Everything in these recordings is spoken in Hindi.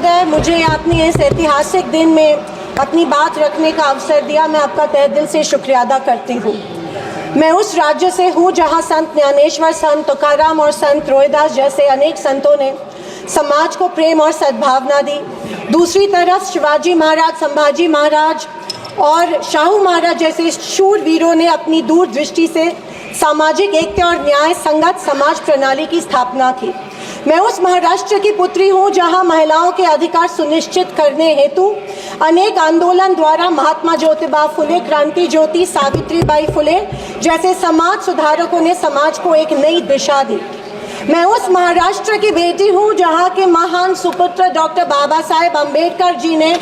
महोदय, मुझे आपने इस ऐतिहासिक दिन में अपनी बात रखने का अवसर दिया। मैं आपका तहे दिल से शुक्रिया अदा करती हूँ। मैं उस राज्य से हूँ जहाँ संत ज्ञानेश्वर, संत तुकाराम और संत रोहिदास जैसे अनेक संतों ने समाज को प्रेम और सद्भावना दी। दूसरी तरफ शिवाजी महाराज, संभाजी महाराज और शाहू महाराज जैसे शूरवीरों ने अपनी दूरदृष्टि से सामाजिक एकता और न्याय संगत समाज प्रणाली की स्थापना की। मैं उस महाराष्ट्र की पुत्री हूँ जहाँ महिलाओं के अधिकार सुनिश्चित करने हेतु अनेक आंदोलन द्वारा महात्मा ज्योतिबा फुले, क्रांति ज्योति सावित्रीबाई फुले जैसे समाज सुधारकों ने समाज को एक नई दिशा दी। मैं उस महाराष्ट्र की बेटी हूँ जहाँ के महान सुपुत्र डॉक्टर बाबा साहेब अम्बेडकर जी ने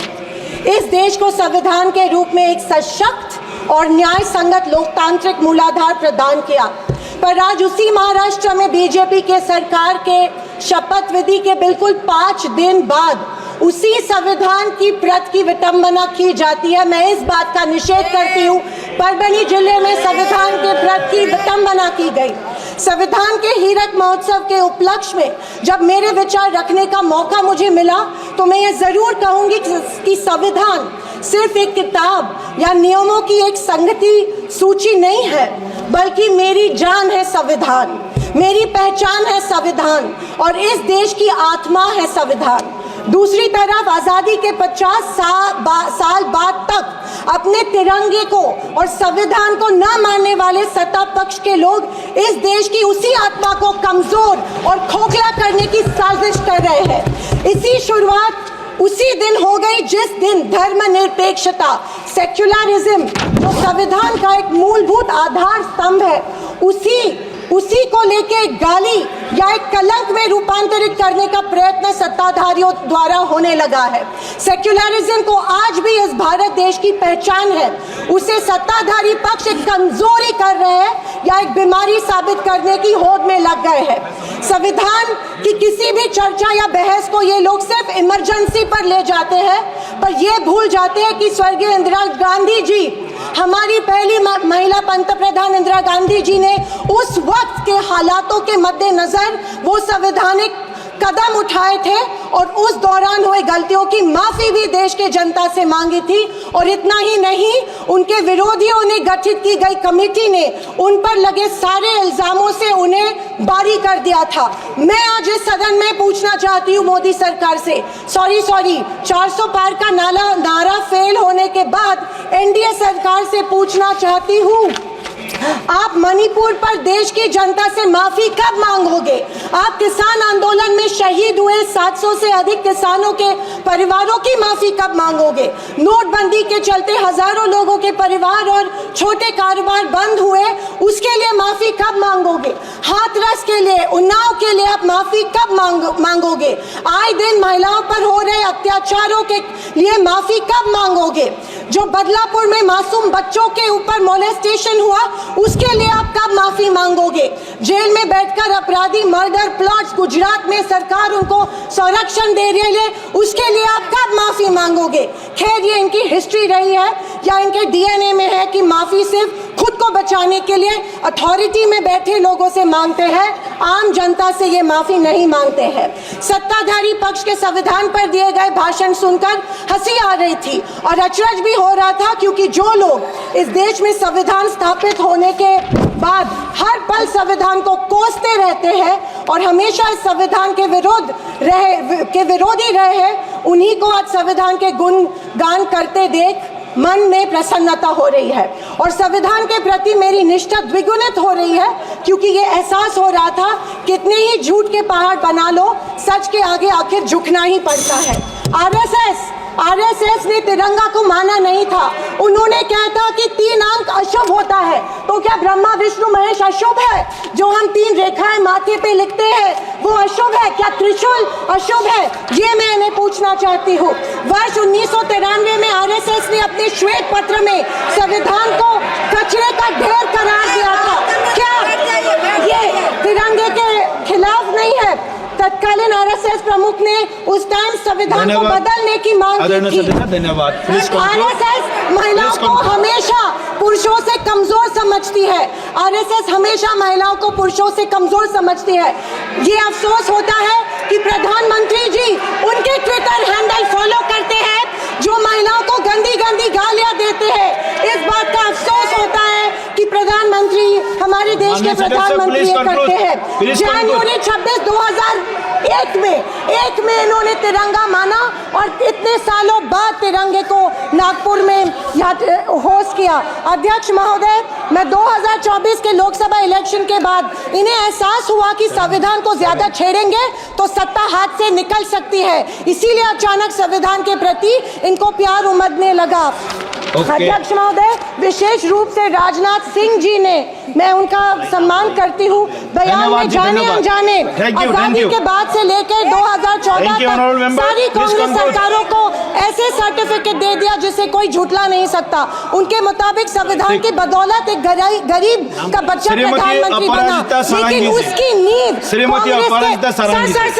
इस देश को संविधान के रूप में एक सशक्त और न्याय संगत लोकतांत्रिक मूलाधार प्रदान किया। पर आज उसी महाराष्ट्र में बीजेपी के सरकार के शपथ विधि के बिल्कुल 5 दिन बाद उसी संविधान की प्रत की विटंबना की जाती है। मैं इस बात का निषेध करती हूँ। परभणी जिले में संविधान के प्रत की विटंबना की गई। संविधान के हीरक महोत्सव के उपलक्ष्य में जब मेरे विचार रखने का मौका मुझे मिला तो मैं ये जरूर कहूँगी कि संविधान सिर्फ एक किताब या नियमों की एक संगति सूची नहीं है, बल्कि मेरी जान है संविधान, मेरी पहचान है संविधान और इस देश की आत्मा है संविधान। दूसरी तरफ आज़ादी के 50 साल बाद तक अपने तिरंगे को और संविधान को न मानने वाले सत्ता पक्ष के लोग इस देश की उसी आत्मा को कमजोर और खोखला करने की साजिश कर रहे हैं। इसी शुरुआत उसी दिन हो गई जिस दिन धर्मनिरपेक्षता, सेक्युलरिज्म जो संविधान का एक मूलभूत आधार स्तंभ है, उसी को लेके गाली या एक कलंक में रूपांतरित करने का प्रयत्न सत्ताधारियों द्वारा होने लगा है। सेक्युलरिज्म को आज भी इस भारत देश की पहचान है, उसे सत्ताधारी पक्ष एक कमजोरी कर रहे हैं या एक बीमारी साबित करने की होड़ में लग गए हैं। संविधान की किसी भी चर्चा या बहस को ये लोग सिर्फ इमरजेंसी पर ले जाते हैं, पर ये भूल जाते हैं कि स्वर्गीय इंदिरा गांधी जी, हमारी पहली महिला पंतप्रधान इंदिरा गांधी जी ने उस वक्त के हालातों के मद्देनजर वो संवैधानिक कदम उठाए थे और उस दौरान हुए गलतियों की माफी भी देश के जनता से मांगी थी। और इतना ही नहीं, उनके विरोधियों ने गठित की गई कमेटी ने उन पर लगे सारे इल्जामों से उन्हें बारी कर दिया था। मैं आज इस सदन में पूछना चाहती हूँ मोदी सरकार से, सॉरी 400 पार का नारा फेल होने के बाद एनडीए सरकार से पूछना चाहती हूँ, आप मणिपुर पर देश की जनता से माफी कब मांगोगे? आप किसान आंदोलन में शहीद हुए 700 से अधिक किसानों के परिवारों की माफी कब मांगोगे? नोटबंदी के चलते हजारों लोगों के परिवार और छोटे कारोबार बंद हुए, उसके लिए माफी कब मांगोगे? हाथरस के लिए, उन्नाव के लिए आप माफी कब मांगोगे? आए दिन महिलाओं पर हो रहे अत्याचारों के लिए माफी कब मांगोगे? जो बदलापुर में मासूम बच्चों के ऊपर मोलेस्टेशन हुआ, उसके लिए आप कब माफी मांगोगे? जेल में बैठकर अपराधी मर्डर प्लॉट्स गुजरात में सरकार उनको संरक्षण दे रही है, उसके लिए आप कब माफी मांगोगे? खैर, ये इनकी हिस्ट्री रही है या इनके डीएनए में है कि माफी सिर्फ खुद को बचाने के लिए अथॉरिटी में बैठे लोगों से मांगते हैं, आम जनता से ये माफी नहीं मांगते हैं। सत्ताधारी पक्ष के संविधान पर दिए गए भाषण सुनकर हंसी आ रही थी और अचरज भी हो रहा था, क्योंकि जो लोग इस देश में संविधान स्थापित होने के बाद हर पल संविधान को कोसते रहते हैं और हमेशा इस संविधान के विरोधी रहे हैं, उन्हीं को आज संविधान के गुणगान करते देख मन में प्रसन्नता हो रही है और संविधान के प्रति मेरी निष्ठा द्विगुणित हो रही है, क्योंकि ये एहसास हो रहा था कितने ही झूठ के पहाड़ बना लो, सच के आगे आखिर झुकना ही पड़ता है। आरएसएस ने तिरंगा को माना नहीं था। उन्होंने कहा था कि 3 अंक अशुभ होता है, तो क्या ब्रह्मा विष्णु महेश अशुभ है? जो हम 3 रेखाएं माथे पे लिखते हैं वो अशुभ है? क्या त्रिशूल अशुभ है? ये मैं इन्हें पूछना चाहती हूँ। वर्ष 1993 में आरएसएस ने अपने श्वेत पत्र में संविधान को कचरे का ढेर करार दिया था। क्या ये तिरंगे के खिलाफ नहीं है? तत्कालीन आरएसएस प्रमुख ने उस टाइम संविधान को बदलने की मांग की थी। धन्यवाद। आरएसएस महिलाओं को हमेशा पुरुषों से कमजोर समझती है। आरएसएस हमेशा महिलाओं को पुरुषों से कमजोर समझती है। ये अफसोस होता है कि प्रधानमंत्री जी उनके ट्विटर हैंडल फॉलो करते हैं जो महिलाओं को गंदी गंदी गालियां देते हैं। इस बात का अफसोस होता है कि प्रधानमंत्री हमारे देश के प्रधानमंत्री ये करते हैं। जनवरी 26, 2001 में इन्होंने तिरंगा माना और इतने सालों बाद तिरंगे को नागपुर में होस्ट किया। अध्यक्ष महोदय, मैं 2024 के लोकसभा इलेक्शन के बाद इन्हें एहसास हुआ कि संविधान को ज्यादा छेड़ेंगे तो सत्ता हाथ से निकल सकती है, इसीलिए अचानक संविधान के प्रति इनको प्यार उमड़ने लगा। अध्यक्ष महोदय, विशेष रूप से राजनाथ सिंह जी ने, मैं उनका सम्मान करती हूँ, बयान में जाने अनजाने आजादी के बाद से लेकर 2014 तक सारी कांग्रेस सरकारों को ऐसे सर्टिफिकेट दे दिया जिसे कोई झुठला नहीं सकता। उनके मुताबिक संविधान की बदौलत एक गरीब का बच्चा प्रधानमंत्री बना, लेकिन उसकी नींव सर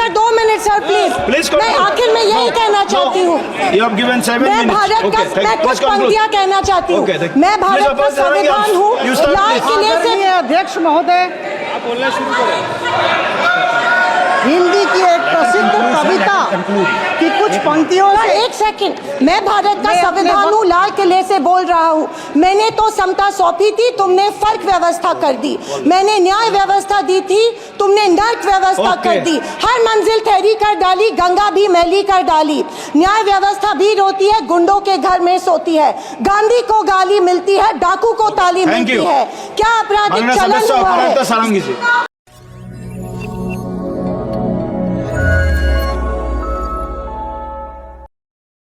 2 मिनट सर प्लीज। मैं आखिर में यही कहना चाहती हूँ, मैं भारत का, मैं कुछ पंक्तियां कहना चाहती हूँ। मैं भारत का संविधान हूँ, लाल किले से। अध्यक्ष महोदय, बोलना शुरू करें। हिंदी की एक प्रसिद्ध कविता की कुछ पंक्तियों से। एक सेकंड, मैं भारत का संविधान हूँ, लाल किले से बोल रहा हूँ। मैंने तो समता सौंपी थी, तुमने फर्क व्यवस्था कर दी। मैंने न्याय व्यवस्था दी थी, तुमने नर्क व्यवस्था कर दी। हर मंजिल ठहरी कर डाली, गंगा भी मैली कर डाली। न्याय व्यवस्था भी रोती है, गुंडों के घर में सोती है। गांधी को गाली मिलती है, डाकू को ताली मिलती है। क्या आपराधिक चलन हुआ है?